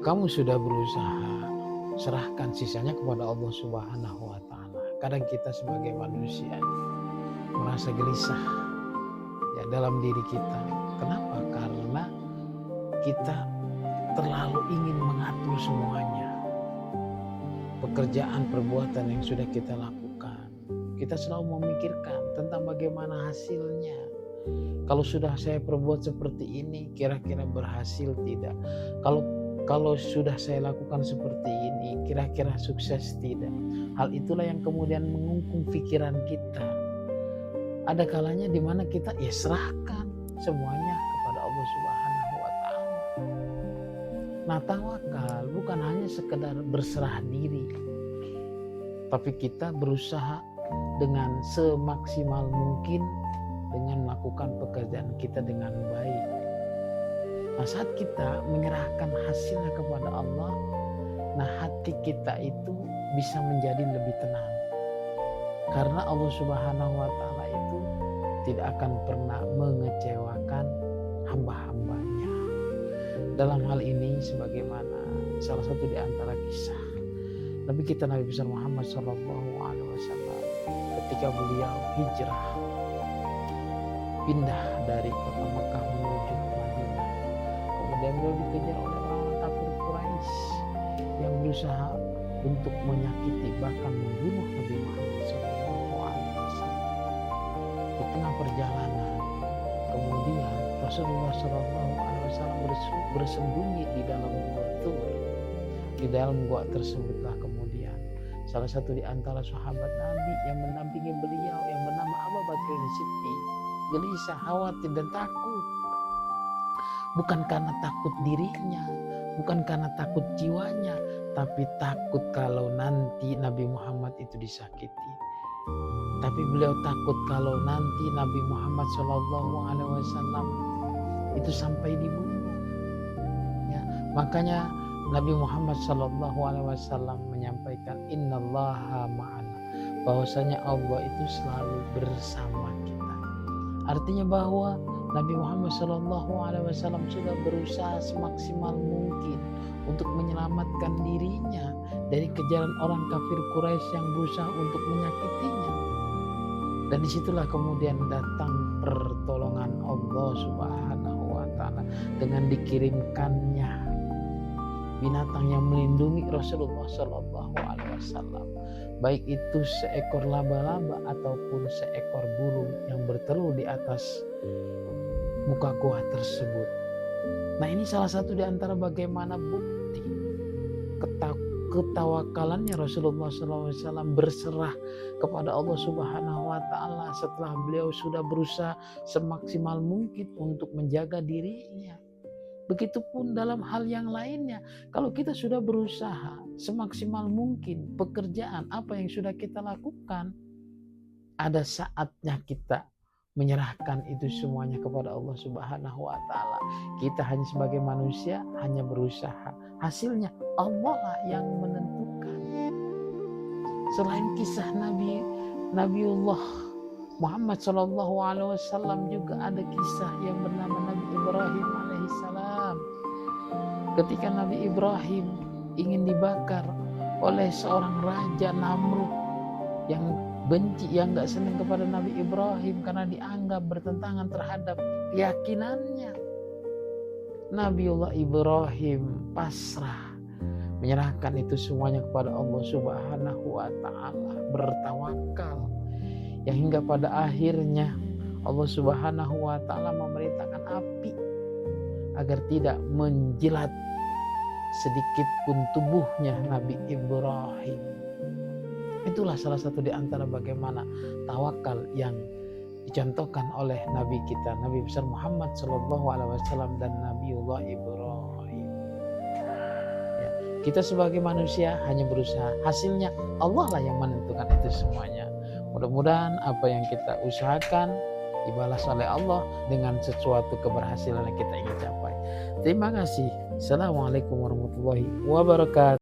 kamu sudah berusaha, serahkan sisanya kepada Allah Subhanahu wa Ta'ala. Kadang kita sebagai manusia merasa gelisah ya dalam diri kita. Kenapa? Karena kita terlalu ingin mengatur semuanya. Pekerjaan, perbuatan yang sudah kita lakukan, kita selalu memikirkan tentang bagaimana hasilnya. Kalau sudah saya perbuat seperti ini, kira-kira berhasil tidak? Kalau sudah saya lakukan seperti ini, kira-kira sukses tidak? Hal itulah yang kemudian mengungkung pikiran kita. Ada kalanya di mana kita serahkan semuanya kepada Allah Subhanahu wa Ta'ala. Nah, tawakal bukan hanya sekedar berserah diri, tapi kita berusaha dengan semaksimal mungkin dengan melakukan pekerjaan kita dengan baik. Nah, saat kita menyerahkan hasilnya kepada Allah, nah hati kita itu bisa menjadi lebih tenang. Karena Allah Subhanahu wa Ta'ala itu tidak akan pernah mengecewakan hamba-hambanya. Dalam hal ini sebagaimana salah satu di antara kisah Nabi kita Nabi besar Muhammad SAW ketika beliau hijrah pindah dari kota Mekah menuju ke Madinah. Kemudian beliau dikejar oleh orang-orang kafir Quraisy yang berusaha untuk menyakiti bahkan membunuh Nabi Muhammad SAW. Di tengah perjalanan, kemudian Rasulullah SAW bersembunyi di dalam gua Tur. Di dalam gua tersebutlah kemudian salah satu di antara sahabat Nabi yang mendampingi beliau yang bernama Abu Bakar Siddiq gelisah, khawatir dan takut. Bukan karena takut dirinya, bukan karena takut jiwanya, tapi takut kalau nanti Nabi Muhammad itu disakiti. Tapi beliau takut kalau nanti Nabi Muhammad SAW itu sampai dibunuh. Ya, makanya Nabi Muhammad SAW menyampaikan innallaha ma'ana, bahwasanya Allah itu selalu bersama kita. Artinya bahwa Nabi Muhammad SAW sudah berusaha semaksimal mungkin untuk menyelamatkan dirinya dari kejaran orang kafir Quraisy yang berusaha untuk menyakitinya. Dan disitulah kemudian datang pertolongan Allah Subhanahu wa Ta'ala dengan dikirimkannya binatang yang melindungi Rasulullah SAW, baik itu seekor laba-laba ataupun seekor burung yang bertelur di atas muka gua tersebut. Nah, ini salah satu di antara bagaimana bukti ketawakalannya Rasulullah SAW berserah kepada Allah Subhanahu wa Ta'ala setelah beliau sudah berusaha semaksimal mungkin untuk menjaga dirinya. Begitupun dalam hal yang lainnya, kalau kita sudah berusaha semaksimal mungkin pekerjaan apa yang sudah kita lakukan, ada saatnya kita menyerahkan itu semuanya kepada Allah Subhanahu wa Ta'ala. Kita hanya sebagai manusia hanya berusaha, hasilnya Allah lah yang menentukan. Selain kisah Nabiullah Muhammad SAW juga ada kisah yang bernama Nabi Ibrahim alaihissalam. Ketika Nabi Ibrahim ingin dibakar oleh seorang raja Namrud yang benci, yang gak senang kepada Nabi Ibrahim karena dianggap bertentangan terhadap keyakinannya, Nabiullah Ibrahim pasrah, menyerahkan itu semuanya kepada Allah Subhanahu wa Ta'ala, bertawakal. Yang hingga pada akhirnya Allah Subhanahu wa Ta'ala memerintahkan api agar tidak menjilat sedikit pun tubuhnya Nabi Ibrahim. Itulah salah satu di antara bagaimana tawakal yang dicontohkan oleh Nabi kita, Nabi besar Muhammad SAW dan Nabiullah Ibrahim. Ya, kita sebagai manusia hanya berusaha, hasilnya Allah lah yang menentukan itu semuanya. Mudah-mudahan apa yang kita usahakan dibalas oleh Allah dengan sesuatu keberhasilan yang kita ingin capai. Terima kasih. Assalamualaikum warahmatullahi wabarakatuh.